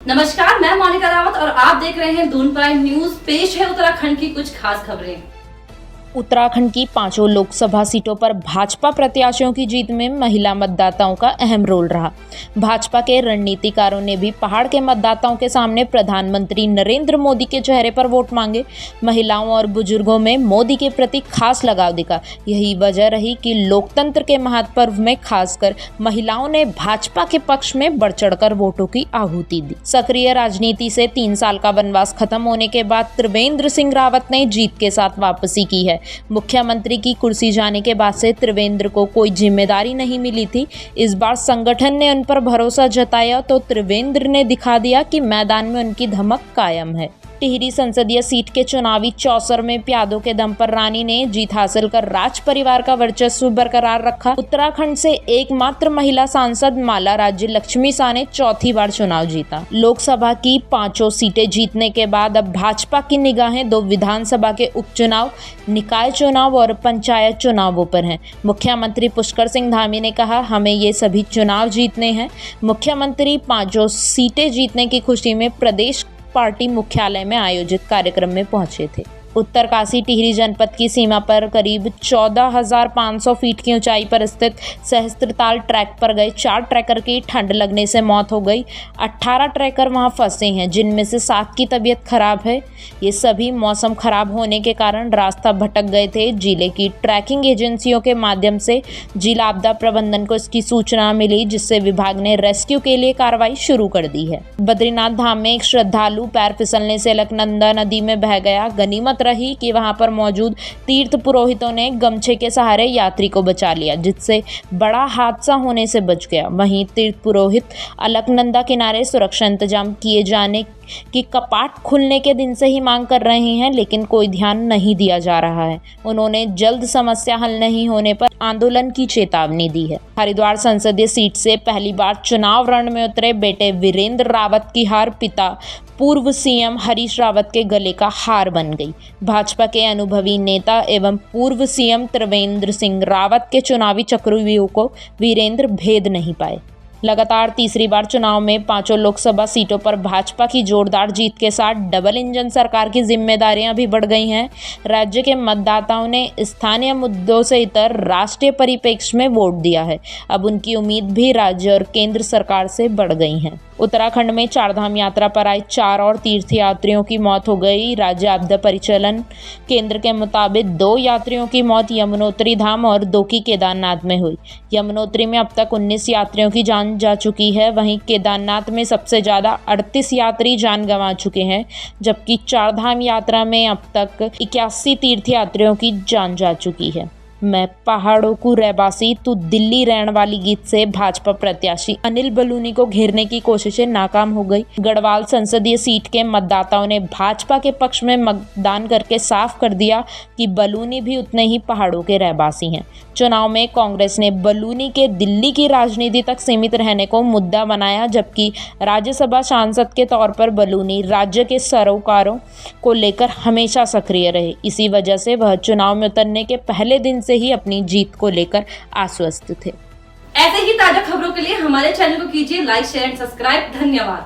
नमस्कार, मैं मोनिका रावत और आप देख रहे हैं दून प्राइम न्यूज। पेश है उत्तराखंड की कुछ खास खबरें। उत्तराखंड की 5 लोकसभा सीटों पर भाजपा प्रत्याशियों की जीत में महिला मतदाताओं का अहम रोल रहा। भाजपा के रणनीतिकारों ने भी पहाड़ के मतदाताओं के सामने प्रधानमंत्री नरेंद्र मोदी के चेहरे पर वोट मांगे। महिलाओं और बुजुर्गों में मोदी के प्रति खास लगाव दिखा। यही वजह रही कि लोकतंत्र के महापर्व में खासकर महिलाओं ने भाजपा के पक्ष में बढ़ चढ़कर वोटों की आहुति दी। सक्रिय राजनीति से 3 साल का वनवास खत्म होने के बाद त्रिवेंद्र सिंह रावत ने जीत के साथ वापसी की है। मुख्यमंत्री की कुर्सी जाने के बाद से त्रिवेंद्र को कोई जिम्मेदारी नहीं मिली थी। इस बार संगठन ने उन पर भरोसा जताया तो त्रिवेंद्र ने दिखा दिया कि मैदान में उनकी धमक कायम है। टिहरी संसदीय सीट के चुनावी चौसर में प्यादों के दम पर रानी ने जीत हासिल कर राज परिवार का वर्चस्व बरकरार रखा। उत्तराखंड से एकमात्र महिला सांसद माला राज्य लक्ष्मी शाह ने चौथी बार चुनाव जीता। लोकसभा की 5 सीटें जीतने के बाद अब भाजपा की निगाहें 2 विधानसभा के उपचुनाव, निकाय चुनाव और पंचायत चुनावों पर हैं। मुख्यमंत्री पुष्कर सिंह धामी ने कहा, हमें ये सभी चुनाव जीतने हैं। मुख्यमंत्री 5 सीटें जीतने की खुशी में प्रदेश पार्टी मुख्यालय में आयोजित कार्यक्रम में पहुंचे थे। उत्तरकाशी टिहरी जनपद की सीमा पर करीब 14,500 फीट की ऊंचाई पर स्थित सहस्त्रताल ट्रैक पर गए 4 ट्रैकर की ठंड लगने से मौत हो गई। 18 ट्रैकर वहां फंसे हैं, जिनमें से 7 की तबीयत खराब है। ये सभी मौसम खराब होने के कारण रास्ता भटक गए थे। जिले की ट्रैकिंग एजेंसियों के माध्यम से जिला आपदा प्रबंधन को इसकी सूचना मिली, जिससे विभाग ने रेस्क्यू के लिए कार्रवाई शुरू कर दी है। बद्रीनाथ धाम में एक श्रद्धालु पैर फिसलने से अलकनंदा नदी में बह गया। गनीमत रही कि वहां पर मौजूद तीर्थ पुरोहितों ने गमछे के सहारे यात्री को बचा लिया, जिससे बड़ा हादसा होने से बच गया। वहीं तीर्थ पुरोहित अलकनंदा किनारे सुरक्षा इंतजाम किए जाने की कपाट खुलने के दिन से ही मांग कर रहे हैं, लेकिन कोई ध्यान नहीं दिया जा रहा है। उन्होंने जल्द समस्या हल नहीं होने पर आंदोलन की चेतावनी दी है। हरिद्वार संसदीय सीट से पहली बार चुनाव रण में उतरे बेटे वीरेंद्र रावत की हार पिता पूर्व सीएम हरीश रावत के गले का हार बन गई। भाजपा के अनुभवी नेता एवं पूर्व सीएम त्रिवेंद्र सिंह रावत के चुनावी चक्रव्यूह को वीरेंद्र भेद नहीं पाए। लगातार तीसरी बार चुनाव में 5 लोकसभा सीटों पर भाजपा की जोरदार जीत के साथ डबल इंजन सरकार की जिम्मेदारियां भी बढ़ गई हैं। राज्य के मतदाताओं ने स्थानीय मुद्दों से इतर राष्ट्रीय परिप्रेक्ष्य में वोट दिया है। अब उनकी उम्मीद भी राज्य और केंद्र सरकार से बढ़ गई हैं। उत्तराखंड में 4 धाम यात्रा पर आए 4 और तीर्थयात्रियों की मौत हो गई। राज्य आपदा परिचालन केंद्र के मुताबिक 2 यात्रियों की मौत यमुनोत्री धाम और 2 की केदारनाथ में हुई। यमुनोत्री में अब तक 19 यात्रियों की जान जा चुकी है। वहीं केदारनाथ में सबसे ज़्यादा 38 यात्री जान गंवा चुके हैं, जबकि 4 धाम यात्रा में अब तक 81 तीर्थयात्रियों की जान जा चुकी है। मैं पहाड़ों को रहवासी तू दिल्ली रहने वाली गीत से भाजपा प्रत्याशी अनिल बलूनी को घेरने की कोशिशें नाकाम हो गई। गढ़वाल संसदीय सीट के मतदाताओं ने भाजपा के पक्ष में मतदान करके साफ कर दिया कि बलूनी भी उतने ही पहाड़ों के रहवासी हैं। चुनाव में कांग्रेस ने बलूनी के दिल्ली की राजनीति तक सीमित रहने को मुद्दा बनाया, जबकि राज्यसभा सांसद के तौर पर बलूनी राज्य के सरोकारों को लेकर हमेशा सक्रिय रहे। इसी वजह से वह चुनाव में उतरने के पहले दिन से ही अपनी जीत को लेकर आश्वस्त थे। ऐसे ही ताजा खबरों के लिए हमारे चैनल को कीजिए लाइक, शेयर एंड सब्सक्राइब। धन्यवाद।